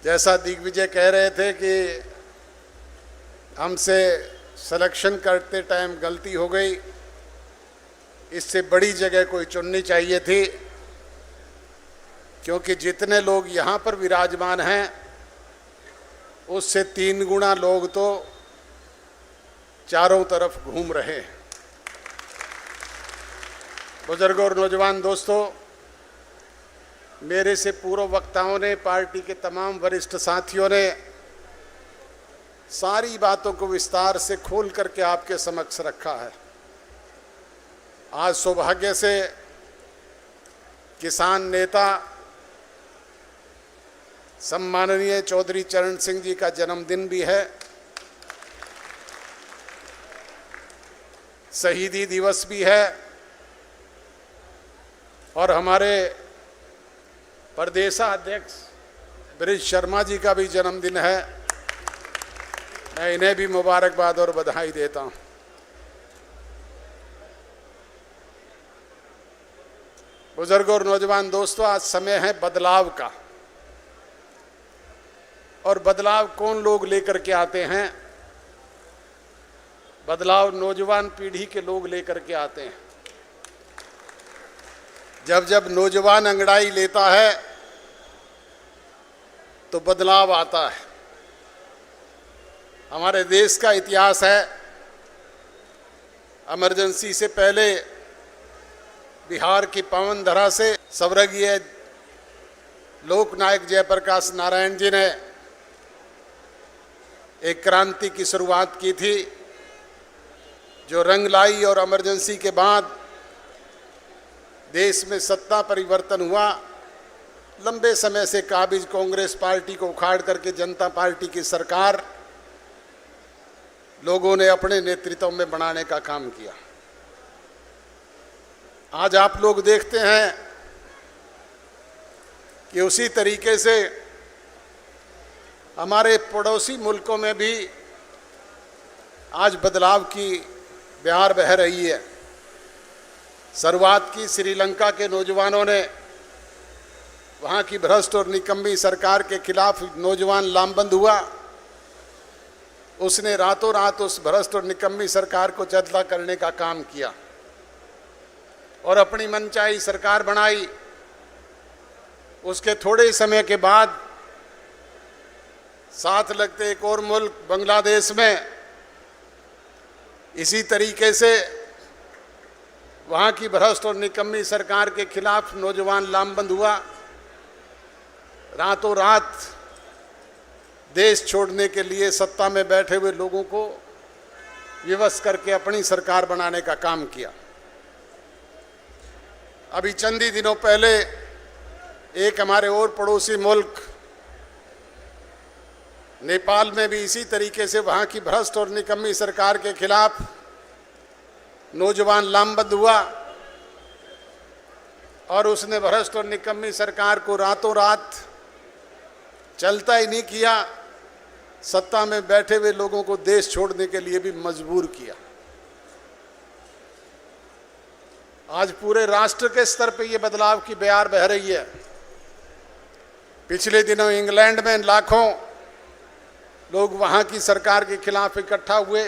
जैसा दिग्विजय कह रहे थे कि हमसे सिलेक्शन करते टाइम गलती हो गई, इससे बड़ी जगह कोई चुननी चाहिए थी, क्योंकि जितने लोग यहाँ पर विराजमान हैं उससे 3 गुना लोग तो चारों तरफ घूम रहे हैं। बुजुर्गों और नौजवान दोस्तों, मेरे से पूर्व वक्ताओं ने, पार्टी के तमाम वरिष्ठ साथियों ने सारी बातों को विस्तार से खोल करके आपके समक्ष रखा है। आज सौभाग्य से किसान नेता सम्माननीय चौधरी चरण सिंह जी का जन्मदिन भी है, शहीदी दिवस भी है और हमारे प्रदेशाध्यक्ष ब्रिज शर्मा जी का भी जन्मदिन है। मैं इन्हें भी मुबारकबाद और बधाई देता हूं। बुजुर्गों और नौजवान दोस्तों, आज समय है बदलाव का, और बदलाव कौन लोग लेकर के आते हैं? बदलाव नौजवान पीढ़ी के लोग लेकर के आते हैं। जब जब नौजवान अंगड़ाई लेता है तो बदलाव आता है। हमारे देश का इतिहास है, इमरजेंसी से पहले बिहार की पावन धरा से स्वर्गीय लोकनायक जयप्रकाश नारायण जी ने एक क्रांति की शुरुआत की थी, जो रंग लाई, और इमरजेंसी के बाद देश में सत्ता परिवर्तन हुआ। लंबे समय से काबिज कांग्रेस पार्टी को उखाड़ करके जनता पार्टी की सरकार लोगों ने अपने नेतृत्व में बनाने का काम किया। आज आप लोग देखते हैं कि उसी तरीके से हमारे पड़ोसी मुल्कों में भी आज बदलाव की बहार बह रही है। शुरुआत की श्रीलंका के नौजवानों ने, वहाँ की भ्रष्ट और निकम्मी सरकार के खिलाफ नौजवान लामबंद हुआ। उसने रातों रात उस भ्रष्ट और निकम्मी सरकार को चलता करने का काम किया और अपनी मनचाही सरकार बनाई। उसके थोड़े समय के बाद साथ लगते एक और मुल्क बांग्लादेश में इसी तरीके से वहाँ की भ्रष्ट और निकम्मी सरकार के खिलाफ नौजवान लामबंद हुआ। रातों रात देश छोड़ने के लिए सत्ता में बैठे हुए लोगों को विवश करके अपनी सरकार बनाने का काम किया। अभी चंद ही दिनों पहले एक हमारे और पड़ोसी मुल्क नेपाल में भी इसी तरीके से वहाँ की भ्रष्ट और निकम्मी सरकार के खिलाफ नौजवान लामबंद हुआ और उसने भ्रष्ट और निकम्मी सरकार को रातों रात चलता ही नहीं किया, सत्ता में बैठे हुए लोगों को देश छोड़ने के लिए भी मजबूर किया। आज पूरे राष्ट्र के स्तर पर यह बदलाव की बहार बह रही है। पिछले दिनों इंग्लैंड में लाखों लोग वहाँ की सरकार के खिलाफ इकट्ठा हुए।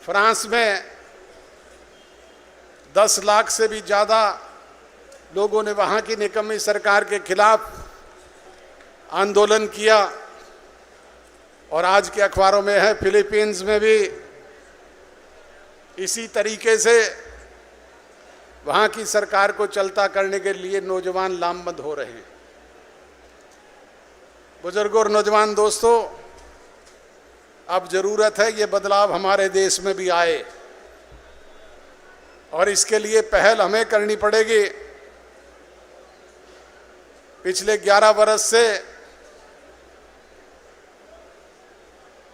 फ्रांस में 10 लाख से भी ज़्यादा लोगों ने वहाँ की निकम्मी सरकार के खिलाफ आंदोलन किया। और आज के अखबारों में है, फिलीपींस में भी इसी तरीके से वहाँ की सरकार को चलता करने के लिए नौजवान लामबंद हो रहे हैं। बुजुर्गों और नौजवान दोस्तों, अब जरूरत है ये बदलाव हमारे देश में भी आए और इसके लिए पहल हमें करनी पड़ेगी। पिछले 11 वर्ष से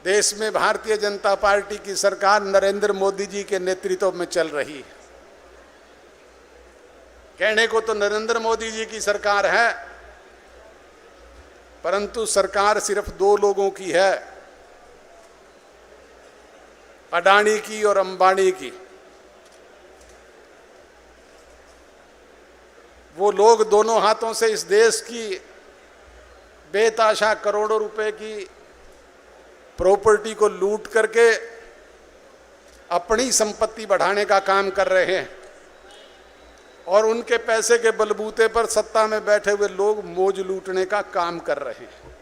देश में भारतीय जनता पार्टी की सरकार नरेंद्र मोदी जी के नेतृत्व में चल रही है। कहने को तो नरेंद्र मोदी जी की सरकार है, परंतु सरकार सिर्फ 2 लोगों की है, अडानी की और अंबानी की। वो लोग दोनों हाथों से इस देश की बेताशा करोड़ों रुपए की प्रॉपर्टी को लूट करके अपनी संपत्ति बढ़ाने का काम कर रहे हैं और उनके पैसे के बलबूते पर सत्ता में बैठे हुए लोग मौज लूटने का काम कर रहे हैं।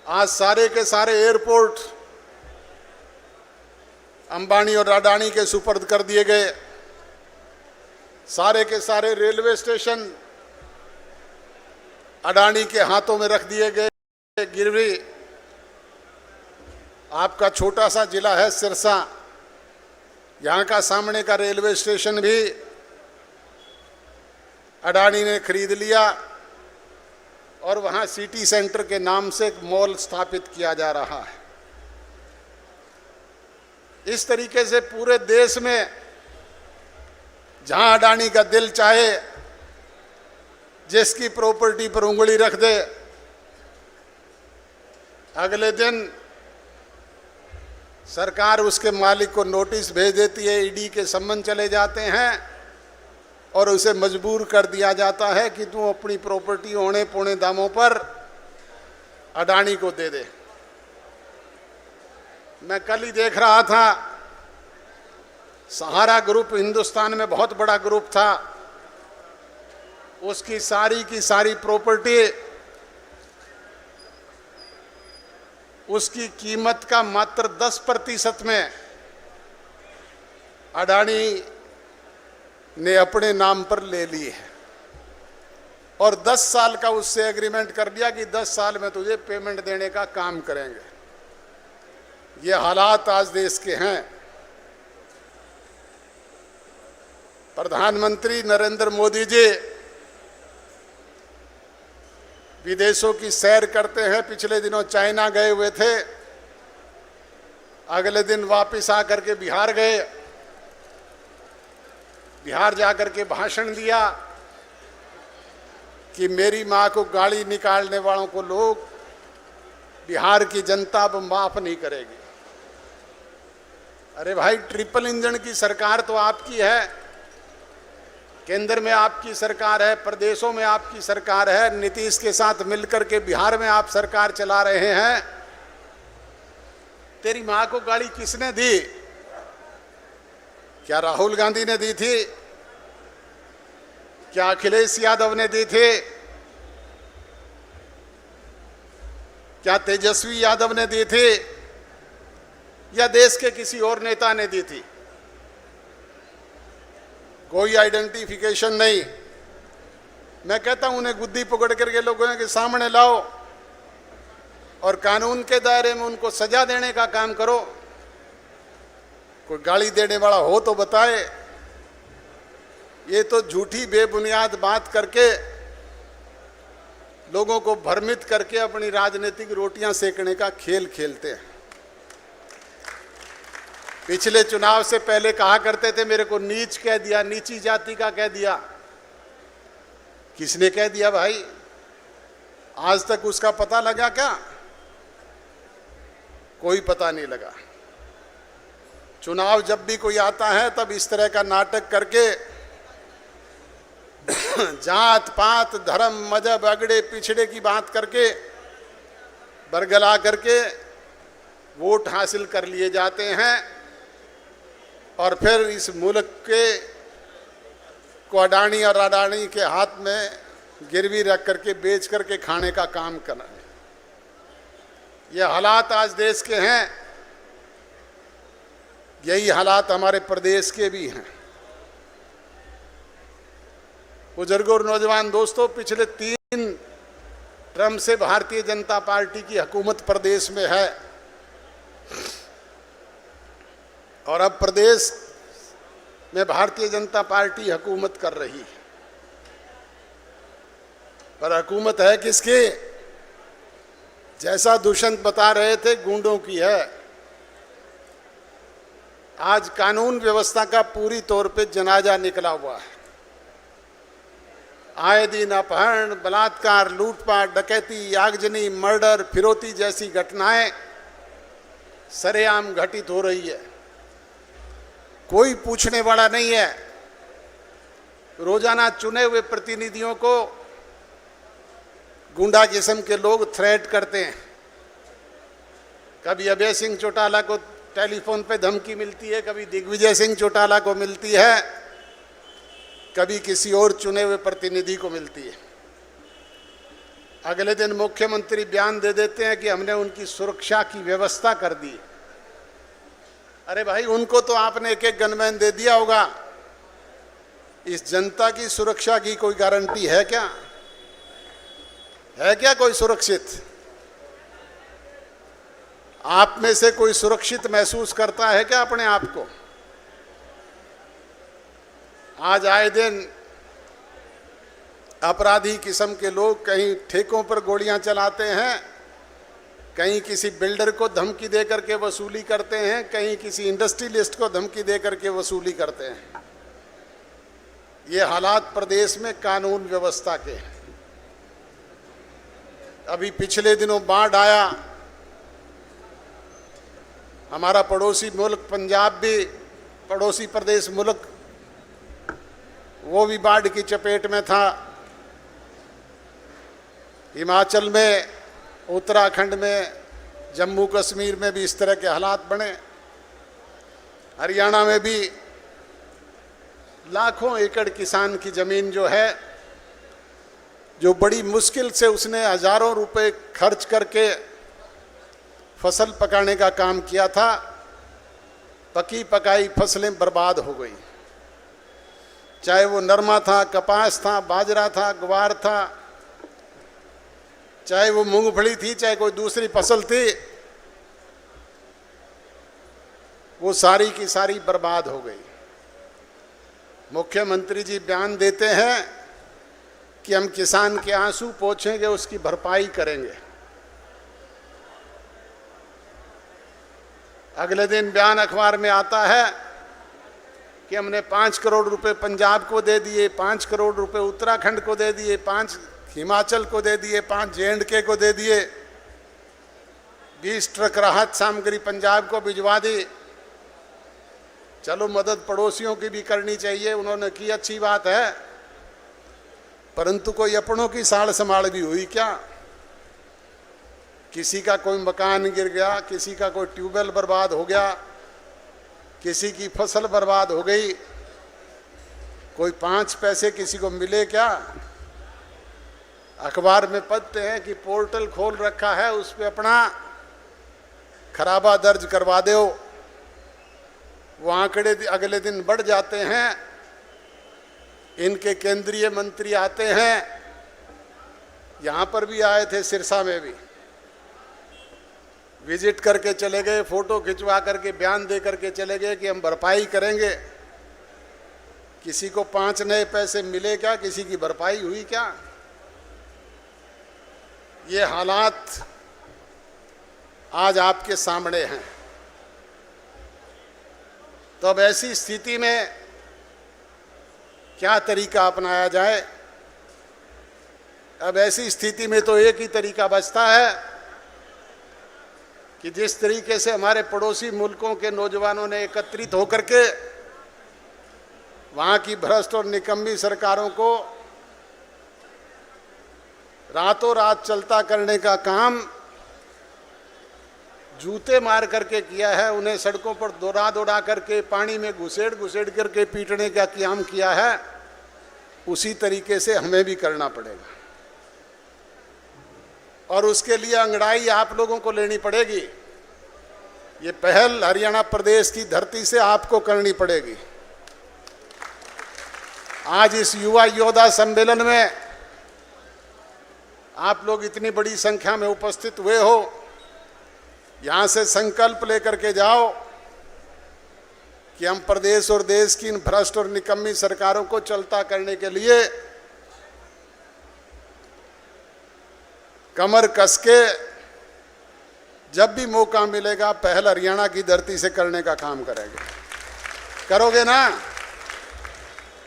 आज सारे के सारे एयरपोर्ट अंबानी और अडानी के सुपर्द कर दिए गए, सारे के सारे रेलवे स्टेशन अडानी के हाथों में रख दिए गए गिरवी। आपका छोटा सा जिला है सिरसा, यहाँ का सामने का रेलवे स्टेशन भी अडानी ने खरीद लिया और वहाँ सिटी सेंटर के नाम से एक मॉल स्थापित किया जा रहा है। इस तरीके से पूरे देश में जहाँ अडानी का दिल चाहे जिसकी प्रॉपर्टी पर उंगली रख दे, अगले दिन सरकार उसके मालिक को नोटिस भेज देती है, ईडी के सम्मन चले जाते हैं और उसे मजबूर कर दिया जाता है कि तू अपनी प्रॉपर्टी औने पौने दामों पर अडानी को दे दे। मैं कल ही देख रहा था, सहारा ग्रुप हिंदुस्तान में बहुत बड़ा ग्रुप था, उसकी सारी की सारी प्रॉपर्टी उसकी कीमत का मात्र 10% में अडानी ने अपने नाम पर ले ली है और 10 साल का उससे एग्रीमेंट कर दिया कि 10 साल में तुझे पेमेंट देने का काम करेंगे। ये हालात आज देश के हैं। प्रधानमंत्री नरेंद्र मोदी जी विदेशों की सैर करते हैं। पिछले दिनों चाइना गए हुए थे, अगले दिन वापस आकर के बिहार गए, बिहार जाकर के भाषण दिया कि मेरी मां को गाली निकालने वालों को लोग बिहार की जनता अब माफ नहीं करेगी। अरे भाई, ट्रिपल इंजन की सरकार तो आपकी है, केंद्र में आपकी सरकार है, प्रदेशों में आपकी सरकार है, नीतीश के साथ मिलकर के बिहार में आप सरकार चला रहे हैं। तेरी मां को गाली किसने दी? क्या राहुल गांधी ने दी थी? क्या अखिलेश यादव ने दी थी? क्या तेजस्वी यादव ने दी थी? या देश के किसी और नेता ने दी थी? कोई आइडेंटिफिकेशन नहीं। मैं कहता हूं उन्हें गुद्दी पकड़ करके लोगों के सामने लाओ और कानून के दायरे में उनको सजा देने का काम करो। कोई गाली देने वाला हो तो बताए। ये तो झूठी बेबुनियाद बात करके लोगों को भ्रमित करके अपनी राजनीतिक रोटियां सेकने का खेल खेलते हैं। पिछले चुनाव से पहले कहा करते थे मेरे को नीच कह दिया, नीची जाति का कह दिया। किसने कह दिया भाई? आज तक उसका पता लगा क्या? कोई पता नहीं लगा। चुनाव जब भी कोई आता है तब इस तरह का नाटक करके जात पात धर्म मजहब अगड़े पिछड़े की बात करके बरगला करके वोट हासिल कर लिए जाते हैं और फिर इस मुल्क के को अडानी और अडानी के हाथ में गिरवी रख करके बेच करके खाने का काम करना है। ये हालात आज देश के हैं, यही हालात हमारे प्रदेश के भी हैं। बुजुर्गों और नौजवान दोस्तों, पिछले 3 टर्म से भारतीय जनता पार्टी की हुकूमत प्रदेश में है और अब प्रदेश में भारतीय जनता पार्टी हुकूमत कर रही है। पर हुकूमत है किसकी? जैसा दुष्यंत बता रहे थे, गुंडों की है। आज कानून व्यवस्था का पूरी तौर पे जनाजा निकला हुआ है। आए दिन अपहरण, बलात्कार, लूटपाट, डकैती, आगजनी, मर्डर, फिरौती जैसी घटनाएं सरेआम घटित हो रही है। कोई पूछने वाला नहीं है। रोजाना चुने हुए प्रतिनिधियों को गुंडा किस्म के लोग थ्रेट करते हैं। कभी अभय सिंह चौटाला को टेलीफोन पे धमकी मिलती है, कभी दिग्विजय सिंह चौटाला को मिलती है, कभी किसी और चुने हुए प्रतिनिधि को मिलती है। अगले दिन मुख्यमंत्री बयान दे देते हैं कि हमने उनकी सुरक्षा की व्यवस्था कर दी। अरे भाई, उनको तो आपने एक एक गनमैन दे दिया होगा, इस जनता की सुरक्षा की कोई गारंटी है क्या? है क्या कोई सुरक्षित? आप में से कोई सुरक्षित महसूस करता है क्या अपने आप को? आज आए दिन अपराधी किस्म के लोग कहीं ठेकों पर गोलियां चलाते हैं, कहीं किसी बिल्डर को धमकी दे करके वसूली करते हैं, कहीं किसी इंडस्ट्रियलिस्ट को धमकी दे करके वसूली करते हैं। ये हालात प्रदेश में कानून व्यवस्था के हैं। अभी पिछले दिनों बाढ़ आया, हमारा पड़ोसी मुल्क पंजाब भी, पड़ोसी प्रदेश मुल्क, वो भी बाढ़ की चपेट में था। हिमाचल में, उत्तराखंड में, जम्मू कश्मीर में भी इस तरह के हालात बने। हरियाणा में भी लाखों एकड़ किसान की जमीन जो है, जो बड़ी मुश्किल से उसने हजारों रुपए खर्च करके फसल पकाने का काम किया था, पकी पकाई फसलें बर्बाद हो गई। चाहे वो नरमा था, कपास था, बाजरा था, ग्वार था, चाहे वो मूंगफली थी, चाहे कोई दूसरी फसल थी, वो सारी की सारी बर्बाद हो गई। मुख्यमंत्री जी बयान देते हैं कि हम किसान के आंसू पोंछेंगे, उसकी भरपाई करेंगे। अगले दिन बयान अखबार में आता है कि हमने 5 करोड़ रुपए पंजाब को दे दिए, 5 करोड़ रुपए उत्तराखंड को दे दिए, 5 हिमाचल को दे दिए, 5 JNK को दे दिए, 20 ट्रक राहत सामग्री पंजाब को भिजवा दी। चलो, मदद पड़ोसियों की भी करनी चाहिए, उन्होंने की, अच्छी बात है, परंतु कोई अपनों की साड़ संभाल भी हुई क्या? किसी का कोई मकान गिर गया, किसी का कोई ट्यूबवेल बर्बाद हो गया, किसी की फसल बर्बाद हो गई, कोई 5 पैसे किसी को मिले क्या? अखबार में पढ़ते हैं कि पोर्टल खोल रखा है, उस पे अपना खराबा दर्ज करवा दो। वो आंकड़े अगले दिन बढ़ जाते हैं। इनके केंद्रीय मंत्री आते हैं, यहाँ पर भी आए थे, सिरसा में भी विजिट करके चले गए, फोटो खिंचवा करके बयान दे करके चले गए कि हम भरपाई करेंगे। किसी को 5 नए पैसे मिले क्या? किसी की भरपाई हुई क्या? ये हालात आज आपके सामने हैं। तो अब ऐसी स्थिति में क्या तरीका अपनाया जाए? अब ऐसी स्थिति में तो एक ही तरीका बचता है कि जिस तरीके से हमारे पड़ोसी मुल्कों के नौजवानों ने एकत्रित होकर के वहाँ की भ्रष्ट और निकम्मी सरकारों को रातों रात चलता करने का काम जूते मार करके किया है, उन्हें सड़कों पर दौड़ा दौड़ा करके, पानी में घुसेड़ घुसेड़ करके पीटने का काम किया है, उसी तरीके से हमें भी करना पड़ेगा। और उसके लिए अंगड़ाई आप लोगों को लेनी पड़ेगी। ये पहल हरियाणा प्रदेश की धरती से आपको करनी पड़ेगी। आज इस युवा योद्धा सम्मेलन में आप लोग इतनी बड़ी संख्या में उपस्थित हुए हो, यहाँ से संकल्प लेकर के जाओ कि हम प्रदेश और देश की इन भ्रष्ट और निकम्मी सरकारों को चलता करने के लिए कमर कस के जब भी मौका मिलेगा पहल हरियाणा की धरती से करने का काम करेंगे। करोगे ना?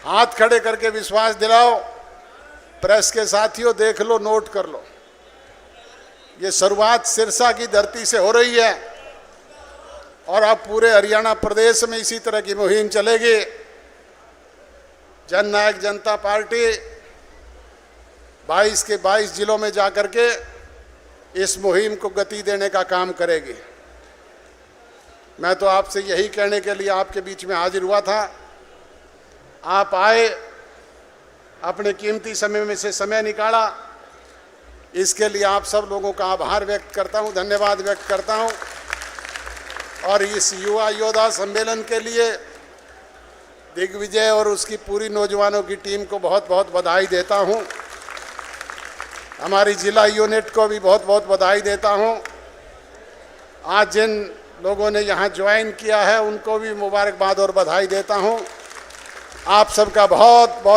हाथ खड़े करके विश्वास दिलाओ। प्रेस के साथियों, देख लो, नोट कर लो। ये शुरुआत सिरसा की धरती से हो रही है और अब पूरे हरियाणा प्रदेश में इसी तरह की मुहिम चलेगी। जननायक जनता पार्टी 22 के 22 जिलों में जाकर के इस मुहिम को गति देने का काम करेगी। मैं तो आपसे यही कहने के लिए आपके बीच में हाजिर हुआ था। आप आए, अपने कीमती समय में से समय निकाला, इसके लिए आप सब लोगों का आभार व्यक्त करता हूं, धन्यवाद व्यक्त करता हूं। और इस युवा योद्धा सम्मेलन के लिए दिग्विजय और उसकी पूरी नौजवानों की टीम को बहुत बहुत बधाई देता हूं। हमारी जिला यूनिट को भी बहुत बहुत बधाई देता हूं। आज जिन लोगों ने यहाँ ज्वाइन किया है उनको भी मुबारकबाद और बधाई देता हूं। आप सबका बहुत बहुत